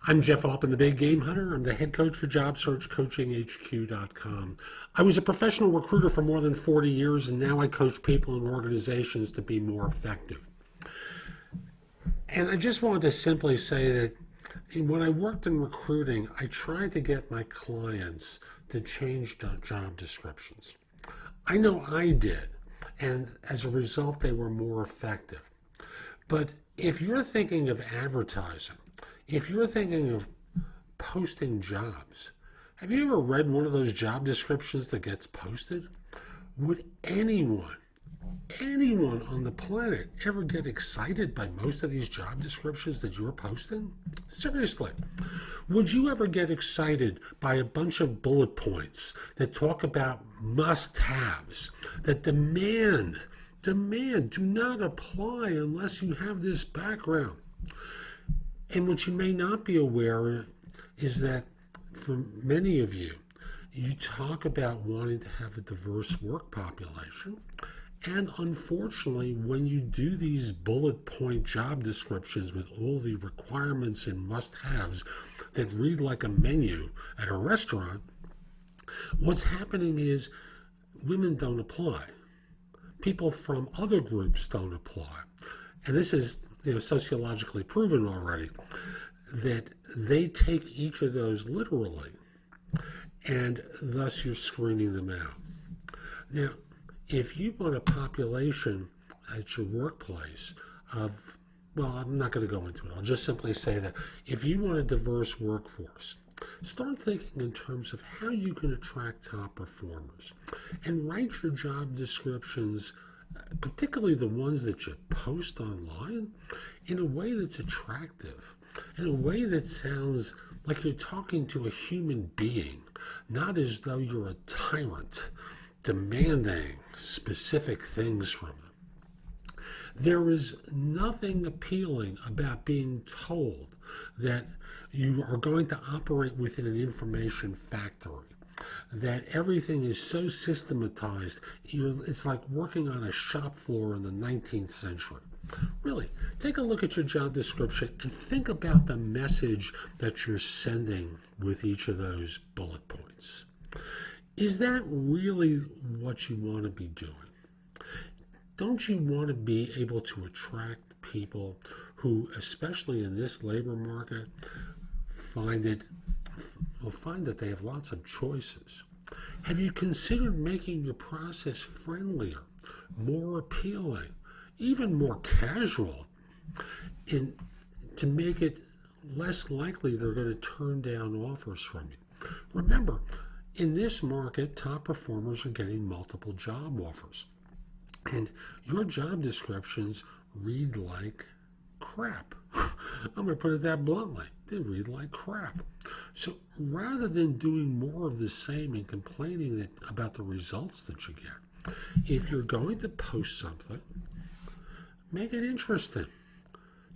I'm Jeff Altman, the Big Game Hunter. I'm the head coach for JobSearchCoachingHQ.com. I was a professional recruiter for more than 40 years, and now I coach people and organizations to be more effective. And I just wanted to simply say that when I worked in recruiting, I tried to get my clients to change job descriptions. I know I did, and as a result, they were more effective. But if you're thinking of advertising, if you're thinking of posting jobs, have you ever read one of those job descriptions that gets posted? Would anyone on the planet ever get excited by most of these job descriptions that you're posting? Seriously. Would you ever get excited by a bunch of bullet points that talk about must-haves, that demand, do not apply unless you have this background? And what you may not be aware of is that for many of you, you talk about wanting to have a diverse work population. And unfortunately, when you do these bullet point job descriptions with all the requirements and must-haves that read like a menu at a restaurant, what's happening is women don't apply. People from other groups don't apply. And this is sociologically proven already, that they take each of those literally, and thus you're screening them out. Now, if you want a population at your workplace of, well, I'm not going to go into it. I'll just simply say that if you want a diverse workforce, start thinking in terms of how you can attract top performers and write your job descriptions, particularly the ones that you post online, in a way that's attractive, in a way that sounds like you're talking to a human being, not as though you're a tyrant demanding specific things from them. There is nothing appealing about being told that you are going to operate within an information factory, that everything is so systematized, it's like working on a shop floor in the 19th century. Really, take a look at your job description and think about the message that you're sending with each of those bullet points. Is that really what you want to be doing? Don't you want to be able to attract people who, especially in this labor market, find that they have lots of choices? Have you considered making your process friendlier, more appealing, even more casual, to make it less likely they're going to turn down offers from you? Remember, in this market, top performers are getting multiple job offers. And your job descriptions read like crap. I'm going to put it that bluntly. They read like crap. So rather than doing more of the same and complaining about the results that you get, if you're going to post something, make it interesting.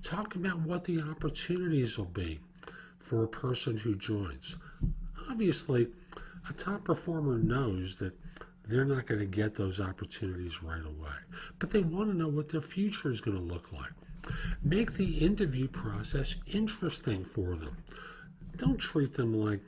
Talk about what the opportunities will be for a person who joins. Obviously, a top performer knows that they're not going to get those opportunities right away, but they want to know what their future is going to look like. Make the interview process interesting for them. Don't treat them like,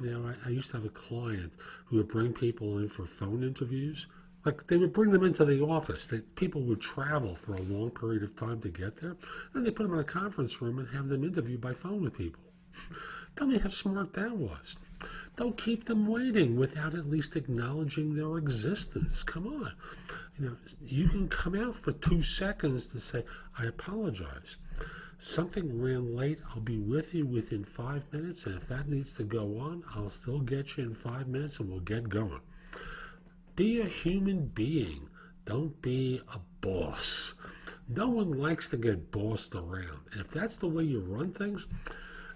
I used to have a client who would bring people in for phone interviews. Like, they would bring them into the office. People would travel for a long period of time to get there. Then they put them in a conference room and have them interview by phone with people. Tell me how smart that was. Don't keep them waiting without at least acknowledging their existence. Come on. You can come out for 2 seconds to say, I apologize. Something ran late. I'll be with you within 5 minutes. And if that needs to go on, I'll still get you in 5 minutes and we'll get going. Be a human being. Don't be a boss. No one likes to get bossed around. And if that's the way you run things,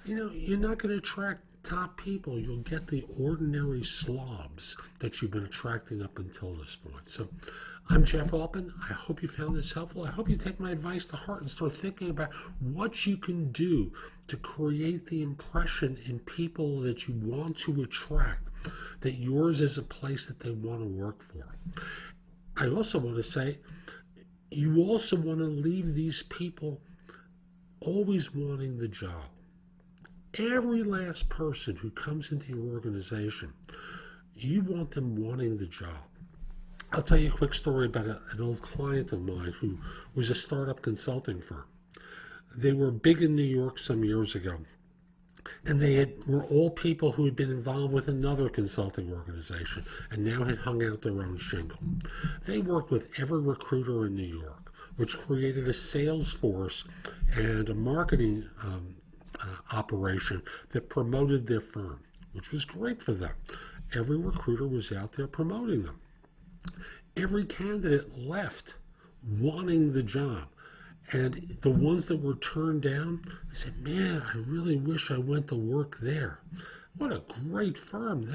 you're not going to attract top people. You'll get the ordinary slobs that you've been attracting up until this point. So I'm Jeff Altman. I hope you found this helpful. I hope you take my advice to heart and start thinking about what you can do to create the impression in people that you want to attract, that yours is a place that they want to work for. I also want to say, you also want to leave these people always wanting the job. Every last person who comes into your organization, you want them wanting the job. I'll tell you a quick story about an old client of mine who was a startup consulting firm. They were big in New York some years ago, and were all people who had been involved with another consulting organization and now had hung out their own shingle. They worked with every recruiter in New York, which created a sales force and a marketing operation that promoted their firm, which was great for them. Every recruiter was out there promoting them. Every candidate left wanting the job. And the ones that were turned down, they said, man, I really wish I went to work there. What a great firm.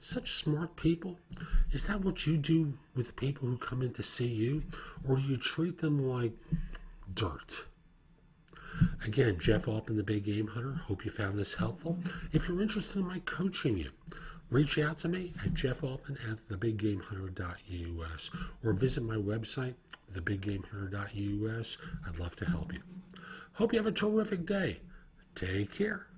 Such smart people. Is that what you do with the people who come in to see you? Or do you treat them like dirt? Again, Jeff Altman, the Big Game Hunter. Hope you found this helpful. If you're interested in my coaching you, reach out to me at jeffaltman@thebiggamehunter.us or visit my website, thebiggamehunter.us. I'd love to help you. Hope you have a terrific day. Take care.